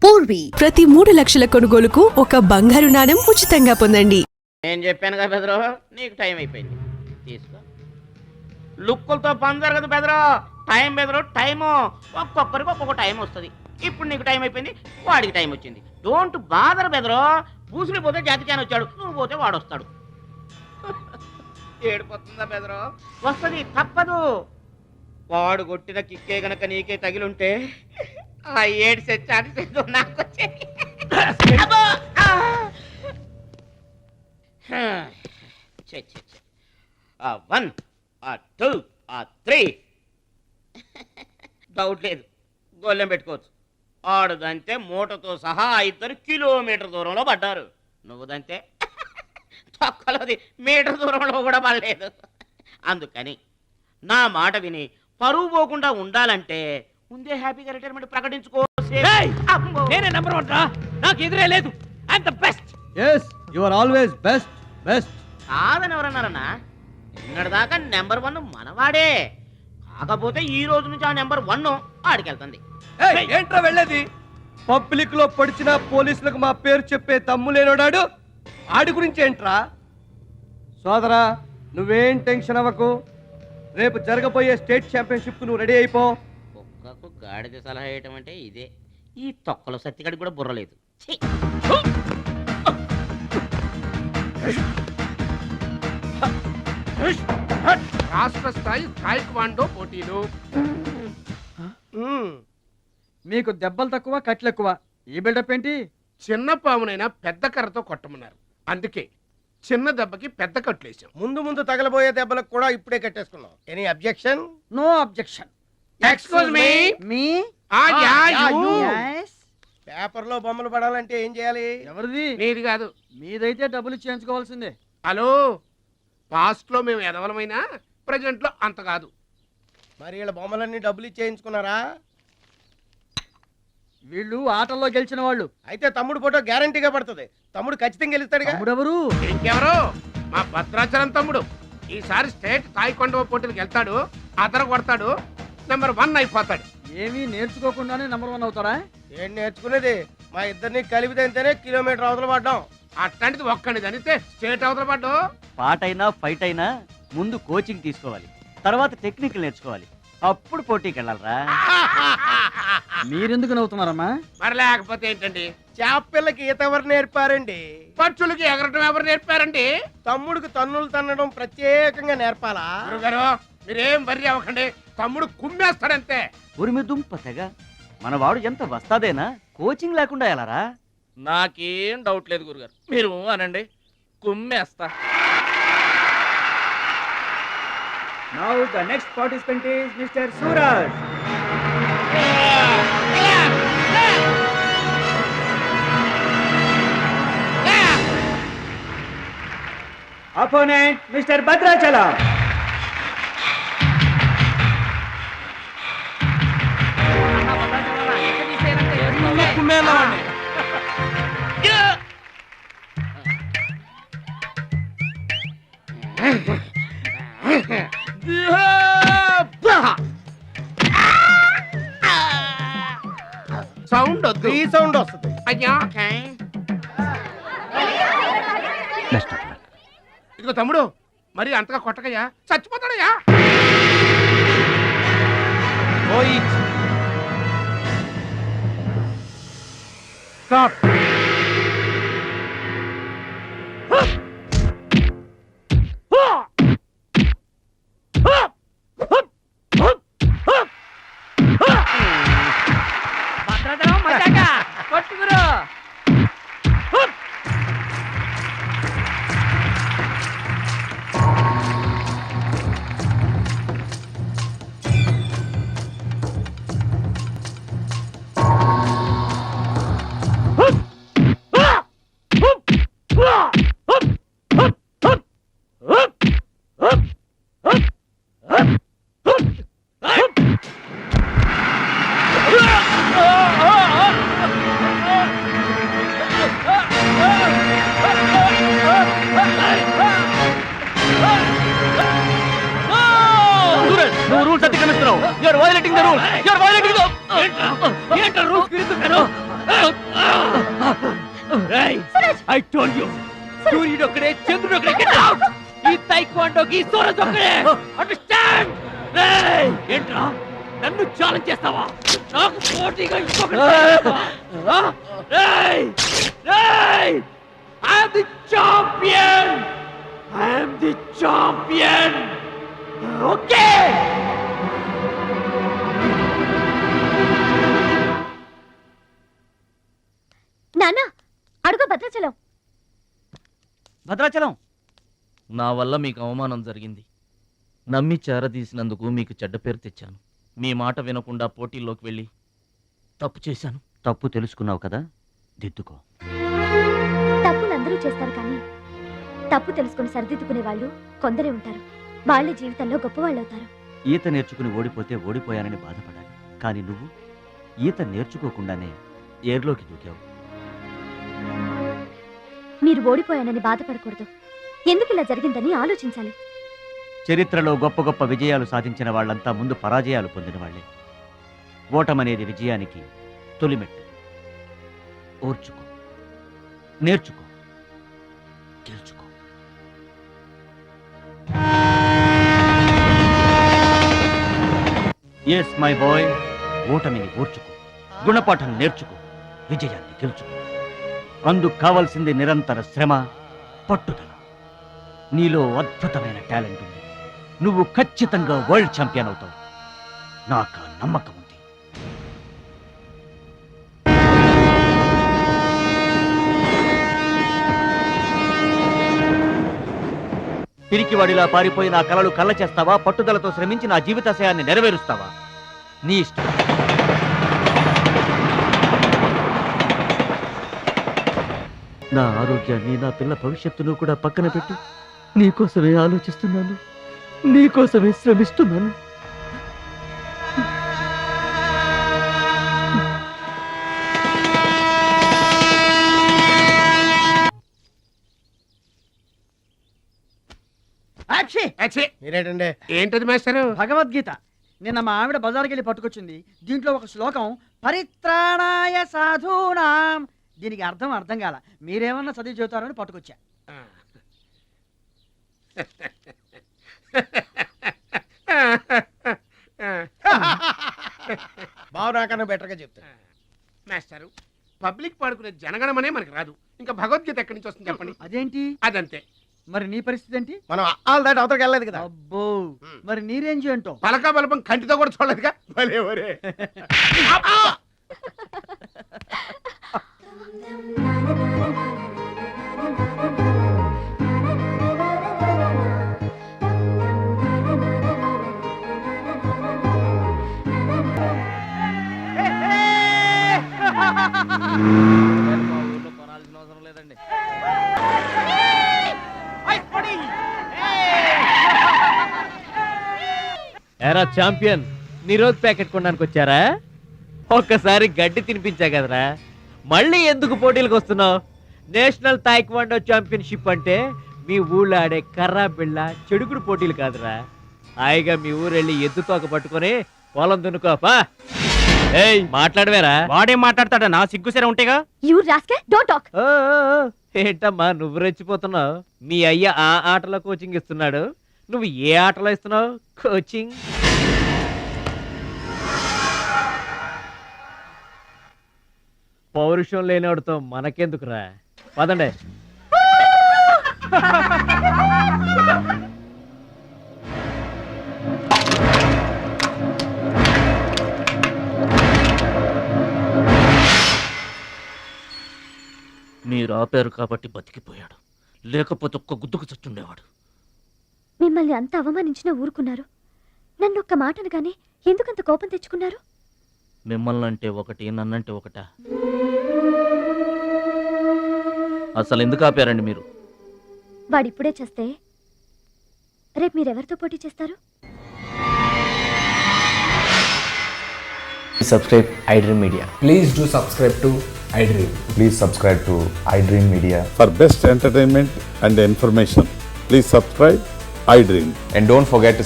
పూర్వీ ప్రతి 3 లక్షల కొనుగోలుకు ఒక బంగారు నాణెం ఉచితంగా పొందండి. నేను చెప్పాను కదా బెదరో, నీకు టైం అయిపోయింది, తీసుకో. లుక్కులతో పని జరగదు బెదరో, టైం బెదరో, టైము ఒక్కొక్కరికి ఒక్కొక్క టైం వస్తుంది. ఇప్పుడు నీకు టైం అయిపోయింది, వాడికి టైం వచ్చింది. Don't bother బెదరో. పూసులు పోతే జాతి చాన్ వచ్చాడు, నువ్వు పోతే వాడు వస్తాడు. ఏడిపోతుందా బెదరో? వస్తుంది, తప్పదు. వాడు కొట్టిన కిక్కే గనక నీకే తగిలుంటే ఆ ఏడు సెచ్చాటి నాకు వచ్చేది. 1 2 3 డౌట్ లేదు, గోళ్ళెం పెట్టుకోవచ్చు. ఆడుదంతే మూటతో సహా 2 కిలోమీటర్ దూరంలో పడ్డారు. నువ్వుదంతే తొక్కలోది మీటర్ దూరంలో కూడా పడలేదు. అందుకని నా మాట విని పరువు పోకుండా ఉండాలంటే ముందే హ్యాపీగా రిటైర్మెంట్ ప్రకటించుకో. నేనే నెంబర్ 1 రా, నాకు ఎదురే లేదు. I'm the best. yes you are always best. కాదని ఎవరన్నారన్నా? నిన్నటిదాకా నెంబర్ 1 మనవాడే. కాకపోతే ఈ రోజు నుంచి ఆ నెంబర్ 1 ఆడికెళ్తుంది. ఏంట్రా వెళ్ళేది? పబ్లిక్ లో పొడిచిన పోలీసులకు మా పేరు చెప్పే తమ్ము లేనోడాడు, ఆడి గురించి ఏంట్రా? సోదరా, నువ్వేం టెన్షన్ అవ్వకు. రేపు జరగబోయే స్టేట్ ఛాంపియన్షిప్ నువ్వు రెడీ అయిపో. కుక్కకు గాడిద సలహా వేయటం అంటే ఇదే. ఈ తొక్కలో సత్తిగడికి కూడా బుర్రలేదు. ఛీ! రాష్ట్ర స్థాయి తాయిక్వాండో పోటీలు. మీకు దెబ్బలు తక్కువ కట్లు ఎక్కువ, ఈ బిల్డప్ ఏంటి? చిన్న పామునైనా పెద్ద కర్రతో కొట్టమన్నారు, అందుకే చిన్న దెబ్బకి పెద్ద కట్లేసాం. ముందు తగలబోయే దెబ్బలకు కూడా ఇప్పుడే కట్టేసుకున్నాం. Any objection? No objection. Excuse me. మీ పేపర్ లో బొమ్మలు పడాలంటే ఏం చేయాలి? ఎవరిది? నీది కాదు. మీదైతే డబ్బులు చేయించుకోవాల్సిందే. హలో, పాస్ట్ లో మేము ఎదవలమైనా ప్రజెంట్ లో అంత కాదు. మరి వీళ్ళ బొమ్మలన్నీ డబ్బులు ఇచ్చేయించుకున్నారా? వీళ్ళు ఆటల్లో గెలిచిన వాళ్ళు. అయితే తమ్ముడు ఫోటో గ్యారంటీగా పడుతుంది. తమ్ముడు ఖచ్చితంగా గెలుస్తాడుగా. తమ్ముడెవరు? ఇంకెవరు? మా భద్రాచలం తమ్ముడు. ఈసారి స్టేట్ తాయిక్వాండో పోటీలకు వెళ్తాడు, అదర కొడతాడు, నెంబర్ 1 అయిపోతాడు. ఏమీ నేర్చుకోకుండానే నెంబర్ 1 అవుతారా? ఏం నేర్చుకునేది? మా ఇద్దరిని కలిపితేనే కిలోమీటర్ అవతల పడ్డాం. అట్లాంటిది ఒక్కడిది అనితే స్టేట్ అవతల పడ్డు. పాటైనా ఫైట్ అయినా ముందు కోచింగ్ తీసుకోవాలి, తర్వాత టెక్నిక్ నేర్చుకోవాలి, అప్పుడు పోటీకి వెళ్ళాలరా. మీరెందుకు నవ్వుతున్నారమ్మా? మరి లేకపోతే ఏంటండి? చేపపిల్లకి ఈత ఎవరు నేర్పారండి? పక్షులకి ఎగరటం ఎవరు నేర్పారండి? తమ్ముడికి తన్నులు తన్నడం ప్రత్యేకంగా నేర్పాలా? గురుగారు, మీరేం బర్రి అవ్వకండి, తమ్ముడు కుమ్మేస్తాడంతే. ఉరిమి దుంప తెగ మనవాడు ఎంత వస్తాదేనా, కోచింగ్ లేకుండా వెళ్ళారా? నాకేం డౌట్ లేదు గురుగారు, మీరు అనండి, కుమ్మేస్తా. Now the next participant is Mr. Suraj. Opponent Mr. Bhadrachalam. Sound వద్దు, ఈ సౌండ్ వస్తుంది. అయ్యా. ఇదిగో తమ్ముడు, మరి అంతగా కొట్టకయ్యా, చచ్చిపోతాడయ్యా. Stop. నువ్వు rules అతిక్రమిస్తున్నావు. You are violating the rules. You are violating the rules. I told you సూర్యుడు ఒక్కడే చంద్రుడు ఒక్కడే గెట్ అవుట్ ఈ తైక్వాండోకి సూరజ్ ఒక్కడే అండర్స్టాండ్ రేయ్ ఏంట్రా నన్ను ఛాలెంజ్ చేస్తావా నాకు పోటీగా ఇంకొకటి రేయ్ రేయ్ I am the champion I am the champion okay నాన్న అడుగు భద్రాచలం. భద్రాచలం నా వల్ల మీకు అవమానం జరిగింది నమ్మి చేరదీసినందుకు మీకు చెడ్డ పేరు తెచ్చాను మీ మాట వినకుండా పోటీల్లోకి వెళ్ళి తప్పు చేశాను తప్పు తెలుసుకున్నావు కదా, దిద్దుకో. తప్పులు అందరూ చేస్తారు కానీ తప్పు తెలుసుకుని సరిదిద్దుకునే వాళ్ళు కొందరే ఉంటారు. వాళ్ళ జీవితంలో గొప్పవాళ్ళు అవుతారు. ఈత నేర్చుకుని ఓడిపోతే ఓడిపోయానని బాధపడాలి, కానీ నువ్వు ఈత నేర్చుకోకుండానే ఏర్లోకి దూకావు. మీరు ఓడిపోయానని బాధపడకూడదు. ఎందుకు ఇలా జరిగిందని ఆలోచించాలి. చరిత్రలో గొప్ప గొప్ప విజయాలు సాధించిన వాళ్ళంతా ముందు పరాజయాలు పొందిన వాళ్లే. ఓటమనేది విజయానికి తొలిమెట్టు. ఓర్చుకో, నేర్చుకో, గెలుచుకో. ఎస్ మై బాయ్, ఓటమిని ఓర్చుకో, గుణపాఠం నేర్చుకో, విజయాన్ని గెలుచుకో. అందుకు కావాల్సింది నిరంతర శ్రమ, పట్టుదల. నీలో అద్భుతమైన టాలెంట్ ఉంది. నువ్వు ఖచ్చితంగా వరల్డ్ ఛాంపియన్ అవుతావు. నాకు ఆ నమ్మకం ఉంది. పిరికివాడిలా పారిపోయి నా కలలు కళ్ళ చేస్తావా? పట్టుదలతో శ్రమించి నా జీవితాశయాన్ని నెరవేరుస్తావా? నీ ఇష్టం. నా ఆరోగ్యాన్ని, నా పిల్ల భవిష్యత్తును కూడా పక్కన పెట్టి నీకోసమే ఆలోచిస్తున్నాను, నీకోసమే శ్రమిస్తున్నాను. మీరేంటండి? ఏంటది మాస్టారు? భగవద్గీత నిన్న మా ఆవిడ బజార్కి వెళ్ళి పట్టుకొచ్చింది. దీంట్లో ఒక శ్లోకం పరిత్రాణాయ సాధూనాం, దీనికి అర్థం కాల. మీరేమన్నా చదివి చెబుతారని పట్టుకొచ్చా. బావు నాకన్నా బెటర్ గా చెప్తా. మాస్టారు, పబ్లిక్ పాడుకునే జనగణమనే మనకి రాదు, ఇంకా భగవద్గీత ఎక్కడి నుంచి వస్తుంది చెప్పండి. అదేంటి? అదంతే. మరి నీ పరిస్థితి ఏంటి? మనం ఆల్ దాటి అవతలకి వెళ్ళలేదు కదా. అబ్బో, మరి నీ రేంజ్ ఏంటో? పలకా బలపం కంటితో కూడా చూడలేదుగా. భలే ఒరే. మా ఊర్లో కొనాల్సిన అవసరం లేదండి ఎరా ఛాంపియన్, నిరోధ్ ప్యాకెట్ కొనడానికి వచ్చారా? ఒక్కసారి గడ్డి తినిపించా కదరా, మళ్ళీ ఎందుకు పోటీలకు వస్తున్నావు? నేషనల్ తాయిక్వాండో ఛాంపియన్షిప్ అంటే మీ ఊళ్ళో ఆడే కర్రా బిళ్ళ చెడుగుడు పోటీలు కాదురా. హాయిగా మీ ఊరెళ్ళి ఎద్దు తోక పట్టుకొని పొలం దున్నుకోపా. ఏయ్ మాట్లాడవేరా? వాడేం మాట్లాడతాడా? నా సిగ్గుసరే ఉంటేగా. You rascal, don't talk. ఏంటమ్మా నువ్వు రెచ్చిపోతున్నావు? మీ అయ్య ఆ ఆటలో కోచింగ్ ఇస్తున్నాడు, నువ్వు ఏ ఆటలో ఇస్తున్నావు కోచింగ్? పౌరుషం లేనివాడితో మనకెందుకురా, పదండి. మీరు ఆపారు కాబట్టి బతికిపోయాడు, లేకపోతే ఒక్క గుద్దుకు చచ్చుండేవాడు. మిమ్మల్ని అంత అవమానించినా ఊరుకున్నారు. నన్ను ఒక్క మాట అనగానే ఎందుకంత కోపం తెచ్చుకున్నారు? మిమ్మల్ని అంటే ఒకటి, నన్నంటే ఒకటా? అసలు ఎందుకు ఆపారండి మీరు? వాడిప్పుడే చేస్తే రేపు మీరెవరితో పోటీ చేస్తారు? Subscribe iDream Media. Please do subscribe to iDream. Please subscribe to iDream Media. For best entertainment and information, please subscribe iDream. And don't forget to